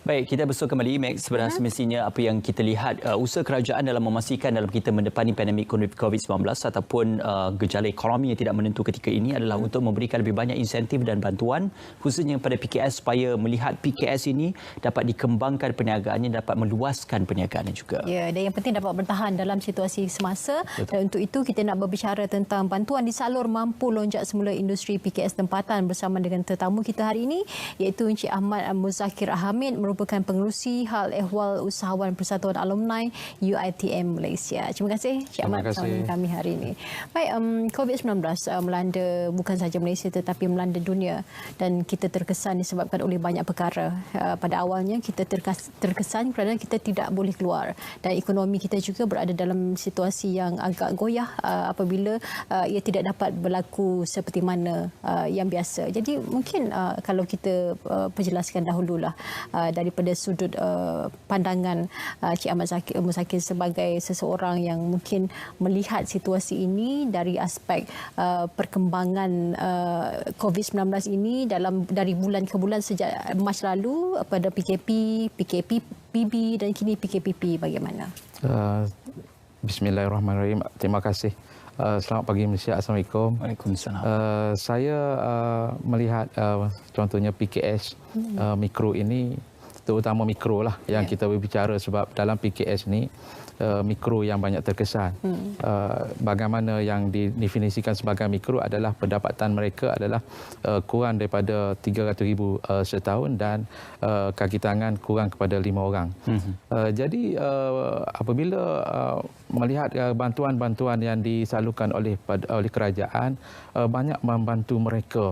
Baik, kita bersua kembali, Max. Sebenarnya semestinya apa yang kita lihat, usaha kerajaan dalam memastikan dalam kita mendepani pandemik COVID-19 ataupun gejala ekonomi yang tidak menentu ketika ini adalah untuk memberikan lebih banyak insentif dan bantuan, khususnya kepada PKS supaya melihat PKS ini dapat dikembangkan perniagaannya, dapat meluaskan perniagaannya juga. Ya, dan yang penting dapat bertahan dalam situasi semasa. Betul. Dan untuk itu kita nak berbicara tentang bantuan disalur mampu lonjak semula industri PKS tempatan bersama dengan tetamu kita hari ini, iaitu Encik Ahmad Muzakir Hamid, merupakan pengerusi hal ehwal usahawan Persatuan Alumni UiTM Malaysia. Terima kasih Encik Ahmad bersama dengan kami hari ini. Baik, COVID-19 melanda bukan sahaja Malaysia tetapi melanda dunia dan kita terkesan disebabkan oleh banyak perkara. Pada awalnya kita terkesan kerana kita tidak boleh keluar dan ekonomi kita juga berada dalam situasi yang agak goyah apabila ia tidak dapat berlaku seperti mana yang biasa. Jadi mungkin kalau kita perjelaskan dahululah daripada sudut pandangan Cik Ahmad Muzakir sebagai seseorang yang mungkin melihat situasi ini dari aspek perkembangan COVID-19 ini dari bulan ke bulan sejak Mac lalu pada PKPB dan kini PKPP bagaimana? Bismillahirrahmanirrahim. Terima kasih. Selamat pagi Malaysia. Assalamualaikum. Waalaikumsalam. Saya melihat contohnya PKS mikro ini, terutama mikro lah yang kita berbicara, sebab dalam PKS ni mikro yang banyak terkesan. Bagaimana yang didefinisikan sebagai mikro adalah pendapatan mereka adalah kurang daripada 300,000 setahun dan kaki tangan kurang kepada 5 orang. Jadi apabila melihat bantuan-bantuan yang disalurkan oleh kerajaan, banyak membantu mereka.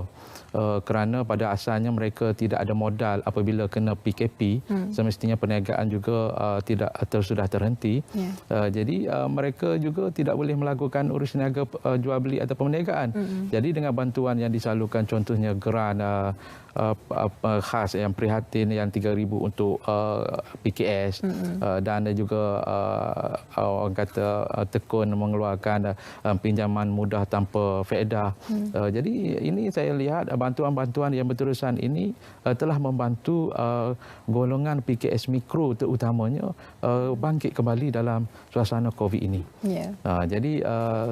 Kerana pada asalnya mereka tidak ada modal apabila kena PKP, semestinya perniagaan juga sudah terhenti. Jadi mereka juga tidak boleh melakukan urus niaga jual beli atau perniagaan. Jadi dengan bantuan yang disalurkan, contohnya geran khas yang prihatin yang 3,000 untuk PKS dan juga orang kata tekun mengeluarkan pinjaman mudah tanpa faedah. Jadi ini saya lihat bantuan-bantuan yang berterusan ini telah membantu golongan PKS mikro terutamanya bangkit kembali dalam suasana COVID ini. Jadi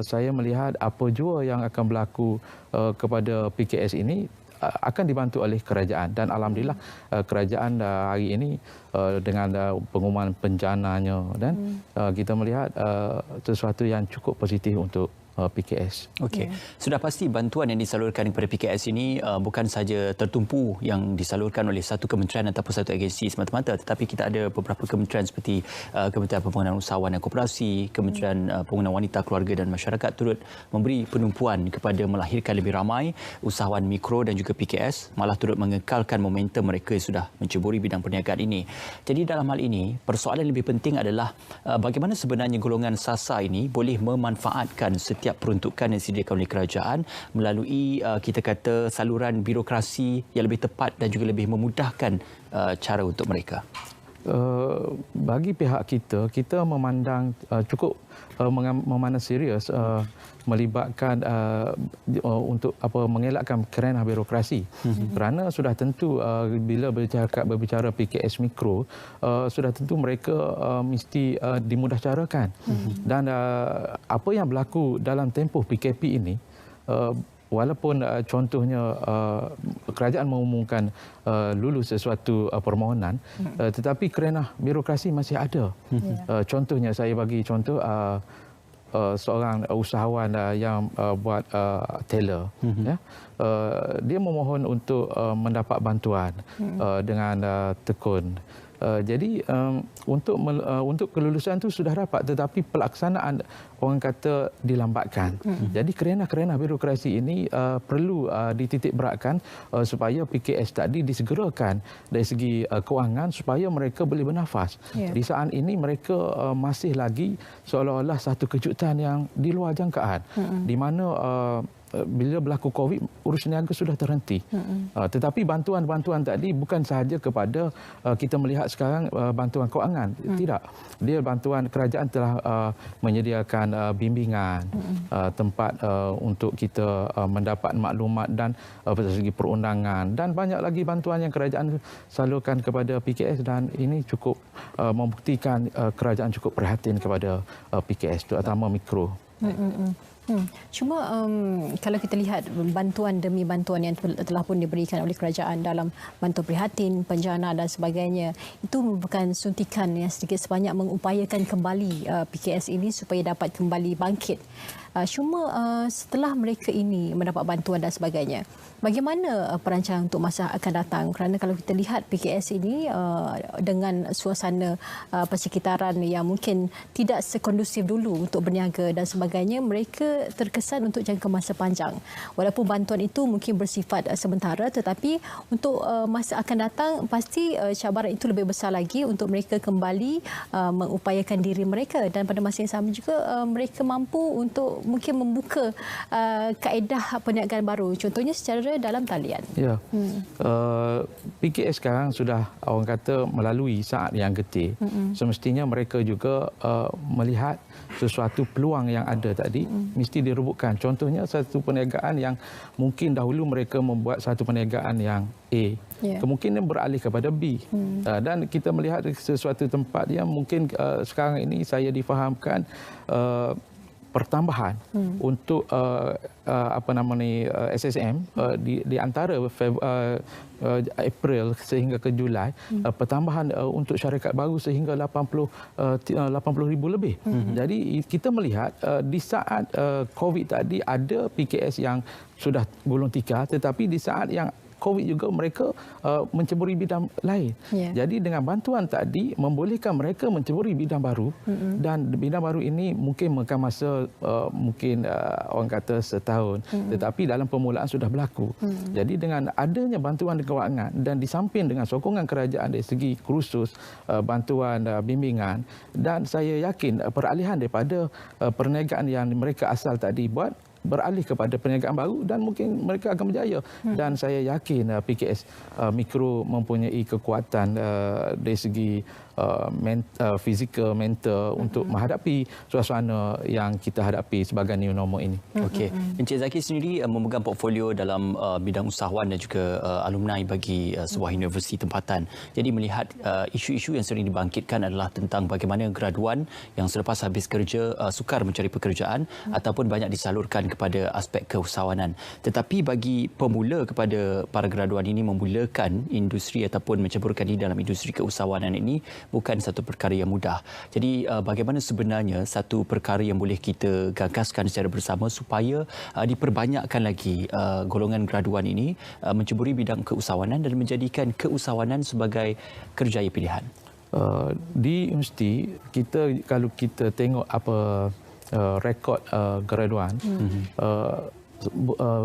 saya melihat apa jua yang akan berlaku kepada PKS ini akan dibantu oleh kerajaan dan alhamdulillah kerajaan hari ini dengan pengumuman penjananya dan kita melihat sesuatu yang cukup positif untuk PKS. Okey. Sudah pasti bantuan yang disalurkan kepada PKS ini bukan saja tertumpu yang disalurkan oleh satu kementerian ataupun satu agensi semata-mata, tetapi kita ada beberapa kementerian seperti Kementerian Pembangunan Usahawan dan Koperasi, Kementerian Pembangunan Wanita, Keluarga dan Masyarakat turut memberi penumpuan kepada melahirkan lebih ramai usahawan mikro dan juga PKS, malah turut mengekalkan momentum mereka yang sudah menceburi bidang perniagaan ini. Jadi dalam hal ini, persoalan lebih penting adalah bagaimana sebenarnya golongan SASA ini boleh memanfaatkan setiap peruntukan yang disediakan oleh kerajaan melalui kita kata saluran birokrasi yang lebih tepat dan juga lebih memudahkan cara untuk mereka. Bagi pihak kita memandang cukup memandang serius melibatkan untuk mengelakkan kerana birokrasi. Kerana sudah tentu bila berbicara PKS mikro, sudah tentu mereka mesti dimudahcarakan. Dan apa yang berlaku dalam tempoh PKP ini, walaupun contohnya kerajaan mengumumkan lulus sesuatu permohonan, tetapi kerana birokrasi masih ada. Contohnya saya bagi contoh seorang usahawan yang buat teller, dia memohon untuk mendapat bantuan dengan tekun. Jadi untuk kelulusan itu sudah dapat, tetapi pelaksanaan orang kata dilambatkan. Jadi kerana birokrasi ini perlu dititik beratkan supaya PKS tadi disegerakan dari segi kewangan supaya mereka boleh bernafas. Di saat ini mereka masih lagi seolah-olah satu kejutan yang di luar jangkaan, di mana bila berlaku COVID, urus niaga sudah terhenti. Tetapi bantuan-bantuan tadi bukan sahaja kepada kita melihat sekarang bantuan kewangan. Tidak. Dia bantuan kerajaan telah menyediakan bimbingan, tempat untuk kita mendapat maklumat dan dari segi perundangan, dan banyak lagi bantuan yang kerajaan salurkan kepada PKS, dan ini cukup membuktikan kerajaan cukup perhatian kepada PKS, terutama mikro. Cuma kalau kita lihat bantuan demi bantuan yang telah pun diberikan oleh kerajaan dalam bantuan prihatin, penjana dan sebagainya, itu merupakan suntikan yang sedikit sebanyak mengupayakan kembali PKS ini supaya dapat kembali bangkit. Cuma setelah mereka ini mendapat bantuan dan sebagainya, bagaimana perancangan untuk masa akan datang? Kerana kalau kita lihat PKS ini dengan suasana persekitaran yang mungkin tidak sekondusif dulu untuk berniaga dan sebagainya, mereka terkesan untuk jangka masa panjang. Walaupun bantuan itu mungkin bersifat sementara, tetapi untuk masa akan datang pasti cabaran itu lebih besar lagi untuk mereka kembali mengupayakan diri mereka, dan pada masa yang sama juga mereka mampu untuk mungkin membuka kaedah perniagaan baru, contohnya secara dalam talian. Ya, PKS sekarang sudah orang kata melalui saat yang getih. Semestinya mereka juga melihat sesuatu peluang yang ada tadi mesti direbutkan. Contohnya satu perniagaan yang mungkin dahulu mereka membuat satu perniagaan yang A, kemungkinan beralih kepada B. Dan kita melihat sesuatu tempat yang mungkin sekarang ini saya difahamkan pertambahan untuk SSM di antara April sehingga ke Julai, pertambahan untuk syarikat baru sehingga 80,000 lebih. Jadi kita melihat di saat COVID tadi ada PKS yang sudah gulung tikar, tetapi di saat yang COVID juga mereka menceburi bidang lain. Jadi dengan bantuan tadi membolehkan mereka menceburi bidang baru, dan bidang baru ini mungkin makan masa mungkin orang kata setahun, tetapi dalam permulaan sudah berlaku. Jadi dengan adanya bantuan kewangan dan di samping dengan sokongan kerajaan dari segi kursus, bantuan bimbingan, dan saya yakin peralihan daripada perniagaan yang mereka asal tadi buat beralih kepada perniagaan baru, dan mungkin mereka akan berjaya. Dan saya yakin PKS mikro mempunyai kekuatan dari segi fizikal, mental untuk menghadapi suasana yang kita hadapi sebagai new normal ini. Okey, Encik Zaki sendiri memegang portfolio dalam bidang usahawan dan juga alumni bagi sebuah universiti tempatan. Jadi melihat isu-isu yang sering dibangkitkan adalah tentang bagaimana graduan yang selepas habis kerja sukar mencari pekerjaan ataupun banyak disalurkan kepada aspek keusahawanan. Tetapi bagi pemula kepada para graduan ini memulakan industri ataupun menceburkan diri dalam industri keusahawanan ini bukan satu perkara yang mudah. Jadi bagaimana sebenarnya satu perkara yang boleh kita gagaskan secara bersama supaya diperbanyakkan lagi golongan graduan ini menceburi bidang keusahawanan dan menjadikan keusahawanan sebagai kerjaya pilihan? Di universiti kita, kalau kita tengok apa rekod graduan,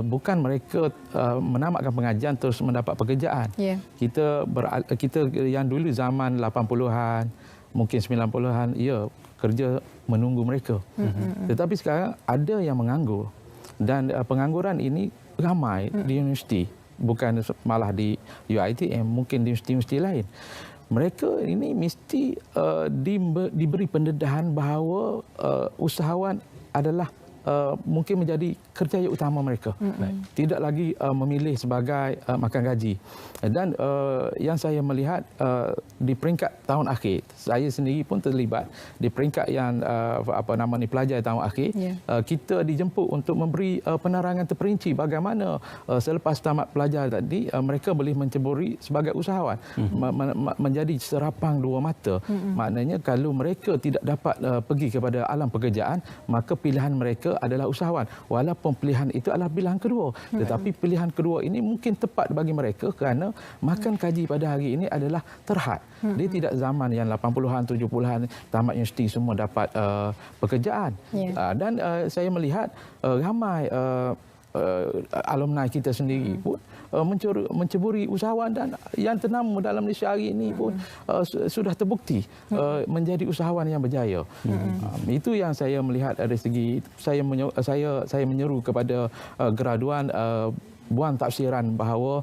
bukan mereka menamatkan pengajian terus mendapat pekerjaan. Kita yang dulu zaman 80-an, mungkin 90-an, kerja menunggu mereka. Tetapi sekarang ada yang menganggur, dan pengangguran ini ramai di universiti, bukan malah di UiTM, mungkin di universiti lain. Mereka ini mesti diberi pendedahan bahawa usahawan adalah mungkin menjadi kerjaya utama mereka. Tidak lagi memilih sebagai makan gaji. Dan yang saya melihat di peringkat tahun akhir, saya sendiri pun terlibat di peringkat yang pelajar tahun akhir, kita dijemput untuk memberi penerangan terperinci bagaimana selepas tamat pelajar tadi mereka boleh menceburi sebagai usahawan, menjadi serapang dua mata. Maknanya kalau mereka tidak dapat pergi kepada alam pekerjaan, maka pilihan mereka adalah usahawan. Walaupun pilihan itu adalah pilihan kedua, tetapi pilihan kedua ini mungkin tepat bagi mereka kerana makan gaji pada hari ini adalah terhad. Dia tidak zaman yang 80-an, 70-an tamat universiti semua dapat pekerjaan. Dan saya melihat ramai alumni kita sendiri pun menceburi usahawan, dan yang ternama dalam Malaysia hari ini pun sudah terbukti menjadi usahawan yang berjaya. Itu yang saya melihat dari segi saya menyeru kepada graduan buang tafsiran bahawa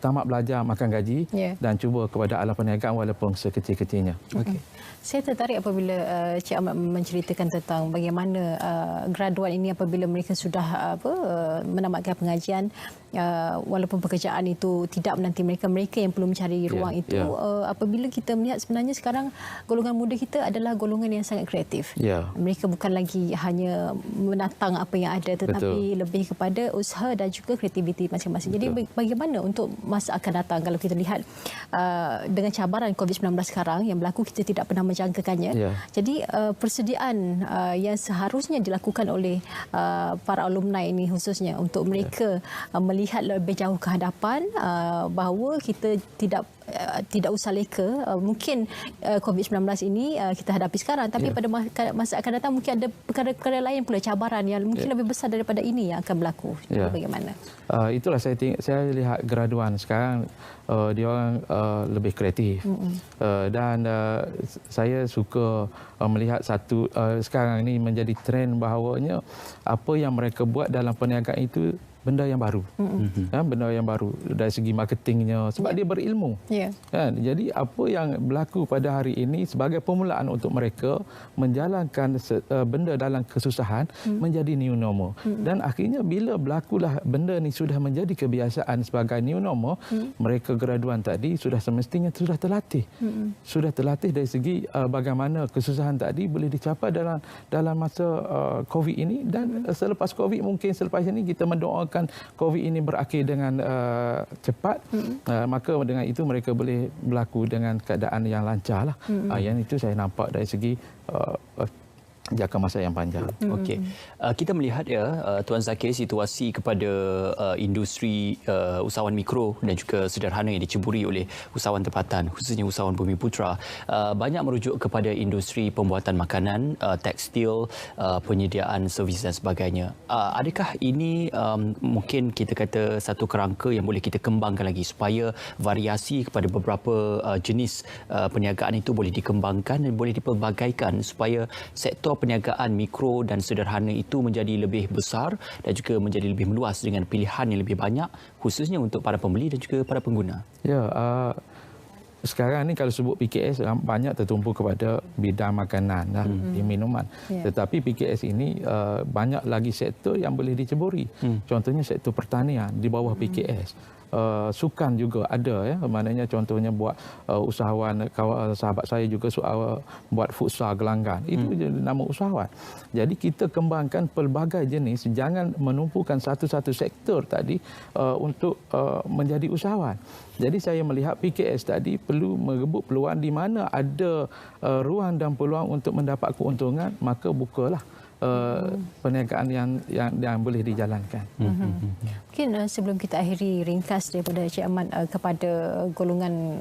tamat belajar makan gaji dan cuba kepada alam perniagaan walaupun sekecil-kecilnya. Okay. Saya tertarik apabila Cik Ahmad menceritakan tentang bagaimana graduan ini apabila mereka sudah menamatkan pengajian, walaupun pekerjaan itu tidak menanti mereka yang perlu mencari ruang itu. Apabila kita melihat sebenarnya sekarang golongan muda kita adalah golongan yang sangat kreatif. Mereka bukan lagi hanya menatang apa yang ada, tetapi lebih kepada usaha dan juga kreativiti masing-masing. Jadi bagaimana untuk masa akan datang kalau kita lihat dengan cabaran COVID-19 sekarang yang berlaku, kita tidak pernah menjangkakannya. Jadi persediaan yang seharusnya dilakukan oleh para alumni ini khususnya untuk mereka melihat lebih jauh ke hadapan bahawa kita tidak usah leka. Mungkin COVID-19 ini kita hadapi sekarang, tapi pada masa akan datang mungkin ada perkara-perkara lain pula, cabaran yang mungkin lebih besar daripada ini yang akan berlaku. Bagaimana? Itulah saya lihat graduan sekarang dia orang lebih kreatif. Dan saya suka melihat satu sekarang ini menjadi trend bahawanya apa yang mereka buat dalam perniagaan itu benda yang baru. Benda yang baru dari segi marketingnya, sebab dia berilmu. Kan? Jadi apa yang berlaku pada hari ini sebagai permulaan untuk mereka menjalankan benda dalam kesusahan menjadi new normal. Dan akhirnya bila berlakulah benda ni sudah menjadi kebiasaan sebagai new normal, mereka graduan tadi sudah semestinya sudah terlatih. Sudah terlatih dari segi bagaimana kesusahan tadi boleh dicapai dalam masa COVID ini, dan selepas COVID, mungkin selepas ini kita mendoakan COVID ini berakhir dengan cepat, maka dengan itu mereka boleh berlaku dengan keadaan yang lancar lah. Yang itu saya nampak dari segi jangka masa yang panjang. Okey. Kita melihat Tuan Zakir, situasi kepada industri usahawan mikro dan juga sederhana yang diceburi oleh usahawan tempatan, khususnya usahawan Bumiputra, banyak merujuk kepada industri pembuatan makanan, tekstil, penyediaan servis dan sebagainya. Adakah ini mungkin kita kata satu kerangka yang boleh kita kembangkan lagi supaya variasi kepada beberapa jenis perniagaan itu boleh dikembangkan dan boleh dipelbagaikan supaya sektor perniagaan mikro dan sederhana itu menjadi lebih besar dan juga menjadi lebih meluas dengan pilihan yang lebih banyak, khususnya untuk para pembeli dan juga para pengguna? Sekarang ni kalau sebut PKS banyak tertumpu kepada bidang makanan dan minuman. Tetapi PKS ini banyak lagi sektor yang boleh diceburi. Contohnya sektor pertanian di bawah PKS. Sukan juga ada, maknanya contohnya buat usahawan sahabat saya juga buat futsal gelanggang, itu nama usahawan. Jadi kita kembangkan pelbagai jenis, jangan menumpukan satu-satu sektor tadi untuk menjadi usahawan. Jadi saya melihat PKS tadi perlu merebut peluang di mana ada ruang dan peluang untuk mendapat keuntungan, maka bukalah perniagaan yang boleh dijalankan. Mungkin sebelum kita akhiri, ringkas daripada Cik Ahmad kepada golongan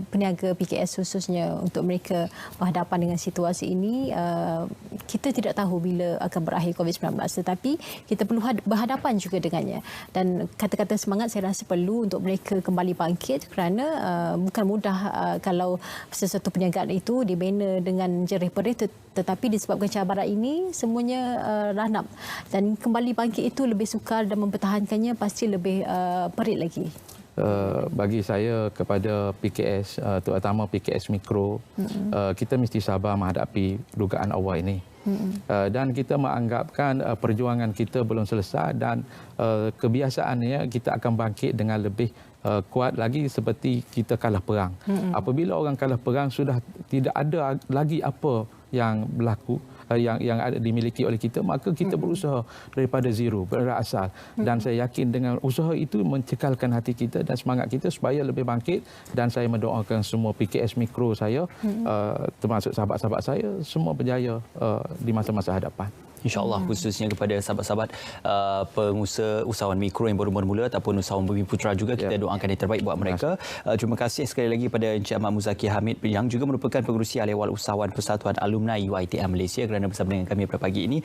peniaga PKS khususnya untuk mereka berhadapan dengan situasi ini. Kita tidak tahu bila akan berakhir COVID-19, tetapi kita perlu berhadapan juga dengannya. Dan kata-kata semangat saya rasa perlu untuk mereka kembali bangkit, kerana bukan mudah kalau sesuatu perniagaan itu dibina dengan jerih perih, tetapi disebabkan cabaran ini semuanya ranap, dan kembali bangkit itu lebih sukar dan mempertahankannya pasti lebih perit lagi. Bagi saya kepada PKS, terutama PKS mikro, kita mesti sabar menghadapi dugaan Allah ini. Dan kita menganggapkan perjuangan kita belum selesai, dan kebiasaannya kita akan bangkit dengan lebih kuat lagi seperti kita kalah perang. Apabila orang kalah perang, sudah tidak ada lagi apa yang berlaku, yang ada dimiliki oleh kita, maka kita berusaha daripada zero, berasal. Dan saya yakin dengan usaha itu mencekalkan hati kita dan semangat kita supaya lebih bangkit. Dan saya mendoakan semua PKS mikro saya, termasuk sahabat-sahabat saya, semua berjaya di masa-masa hadapan. InsyaAllah, khususnya kepada sahabat-sahabat pengusaha usahawan mikro yang baru bermula ataupun usahawan Bumiputra juga, kita doakan yang terbaik buat mereka. Terima kasih sekali lagi pada Encik Ahmad Muzakir Hamid yang juga merupakan pengerusi Ahli Ehwal Usahawan Persatuan Alumni UiTM Malaysia kerana bersama dengan kami pada pagi ini.